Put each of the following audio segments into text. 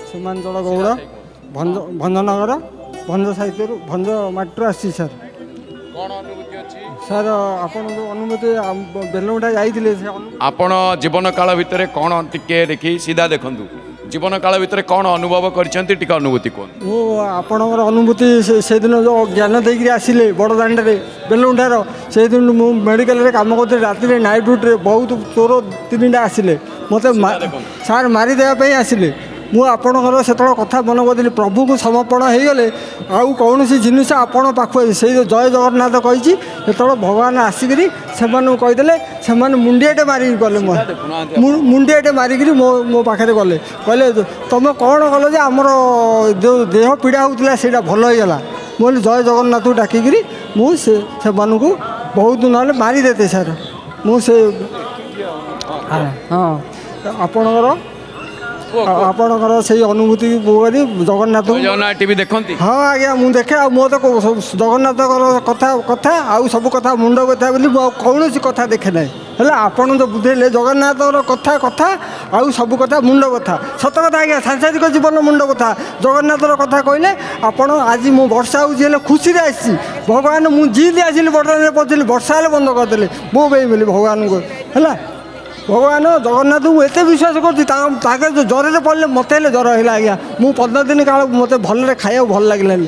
ସୀମାଞ୍ଚଳ ଗୌଡ଼ ଭଞ୍ଜନଗର ଭଞ୍ଜ ସାହିତ୍ୟରୁ ଭଞ୍ଜ ମାଟିରୁ ଆସିଛି ସାର୍। କ'ଣ ଅନୁଭୂତି ଅଛି ସାର୍ ଆପଣ ଯେଉଁ ଅନୁମତି ବେଲୁଣ୍ଡା ଯାଇଥିଲେ ସେ ଆପଣ ଜୀବନ କାଳ ଭିତରେ କ'ଣ ଟିକେ ଦେଖି ସିଧା ଦେଖନ୍ତୁ ଜୀବନ କାଳ ଭିତରେ କ'ଣ ଅନୁଭବ କରିଛନ୍ତି ଟିକେ ଅନୁଭୂତି କୁହନ୍ତୁ। ମୁଁ ଆପଣଙ୍କର ଅନୁଭୂତି ସେଦିନ ଯେଉଁ ଜ୍ଞାନ ଦେଇକରି ଆସିଲେ ବଡ଼ ଦାଣ୍ଡରେ ବେଲୁଣ୍ଡାର ସେଇଦିନ ମୁଁ ମେଡ଼ିକାଲରେ କାମ କରୁଥିଲି ରାତିରେ ନାଇଟ୍ ଡ୍ୟୁଟିରେ ବହୁତ ଚୋର 3ଟା ଆସିଲେ ମୋତେ ସାର୍ ମାରିଦେବା ପାଇଁ ଆସିଲେ। ମୁଁ ଆପଣଙ୍କର ସେତେବେଳେ କଥା ମନେ କରିଥିଲି ପ୍ରଭୁଙ୍କୁ ସମର୍ପଣ ହେଇଗଲେ ଆଉ କୌଣସି ଜିନିଷ ଆପଣ ପାଖକୁ ସେଇ ଜୟ ଜଗନ୍ନାଥ କହିଛି ସେତେବେଳେ ଭଗବାନ ଆସିକିରି ସେମାନଙ୍କୁ କହିଦେଲେ ସେମାନେ ମୁଣ୍ଡିଆଟେ ମାରିକି ଗଲେ ମୁଣ୍ଡିଆଟେ ମାରିକିରି ମୋ ପାଖରେ ଗଲେ କହିଲେ ତୁମେ କ'ଣ କଲ ଯେ ଆମର ଯେଉଁ ଦେହ ପୀଡ଼ା ହେଉଥିଲା ସେଇଟା ଭଲ ହେଇଗଲା। ମୁଁ କହିଲି ଜୟ ଜଗନ୍ନାଥକୁ ଡାକିକିରି ମୁଁ ସେମାନଙ୍କୁ ବହୁତ ନହେଲେ ମାରିଦେତେ ସାର୍। ମୁଁ ସେ ହଁ ଆପଣଙ୍କର ସେଇ ଅନୁଭୂତି କରି ଜଗନ୍ନାଥ ଟିଭି ଦେଖନ୍ତି। ହଁ ଆଜ୍ଞା ମୁଁ ଦେଖେ ଆଉ ମୋ ତ ଜଗନ୍ନାଥଙ୍କର କଥା ଆଉ ସବୁ କଥା ମୁଣ୍ଡ ବ୍ୟଥା ବୋଲି ମୁଁ ଆଉ କୌଣସି କଥା ଦେଖେ ନାହିଁ। ହେଲେ ଆପଣ ତ ବୁଝେଇଲେ ଜଗନ୍ନାଥଙ୍କର କଥା ଆଉ ସବୁ କଥା ମୁଣ୍ଡ କଥା ସତ କଥା ଆଜ୍ଞା ସାଂସାରିକ ଜୀବନ ମୁଣ୍ଡ କଥା ଜଗନ୍ନାଥର କଥା କହିଲେ ଆପଣ ଆଜି ମୁଁ ବର୍ଷା ହେଉଛି ହେଲେ ଖୁସିରେ ଆସିଛି ଭଗବାନ ମୁଁ ଜିଇଁଲି ଆସିଲି ବର୍ତ୍ତମାନ ପହଞ୍ଚିଲି ବର୍ଷା ହେଲେ ବନ୍ଦ କରିଦେଲେ ମୁଁ ବୋଲି ଭଗବାନଙ୍କୁ ହେଲା ଭଗବାନ ଜଗନ୍ନାଥଙ୍କୁ ଏତେ ବିଶ୍ୱାସ କରୁଛି ତାକେ ଜ୍ୱରରେ ପଡ଼ିଲେ ମୋତେ ହେଲେ ଜ୍ୱର ହେଲା ଆଜ୍ଞା। ମୁଁ 15 ଦିନ କାଳ ମୋତେ ଭଲରେ ଖାଇବାକୁ ଭଲ ଲାଗିଲାନି।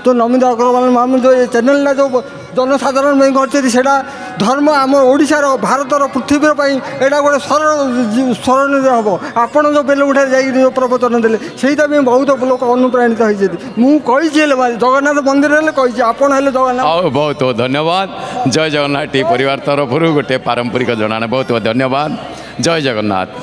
ତ ନମିତା ଅଗ୍ରୱାଲ ମାମୁଁ ଯେଉଁ ଏ ଚ୍ୟାନେଲଟା ଯେଉଁ ଜନସାଧାରଣ ପାଇଁ କରିଛନ୍ତି ସେଇଟା ଧର୍ମ ଆମ ଓଡ଼ିଶାର ଭାରତର ପୃଥିବୀର ପାଇଁ ଏଇଟା ଗୋଟେ ସ୍ମରଣୀୟ ହେବ। ଆପଣ ଯେଉଁ ବେଲଗୁଣ୍ଡାରେ ଯାଇକି ଯେଉଁ ପ୍ରବଚନ ଦେଲେ ସେଇଟା ପାଇଁ ବହୁତ ଲୋକ ଅନୁପ୍ରାଣିତ ହୋଇଛନ୍ତି। ମୁଁ କହିଛି ହେଲେ ଜଗନ୍ନାଥ ମନ୍ଦିର ହେଲେ କହିଛି ଆପଣ ହେଲେ ଜଗନ୍ନାଥ। ବହୁତ ବହୁତ ଧନ୍ୟବାଦ। ଜୟ ଜଗନ୍ନାଥ ଟି ପରିବାର ତରଫରୁ ଗୋଟେ ପାରମ୍ପରିକ ଜଣାଣ ବହୁତ ବହୁତ ଧନ୍ୟବାଦ। ଜୟ ଜଗନ୍ନାଥ।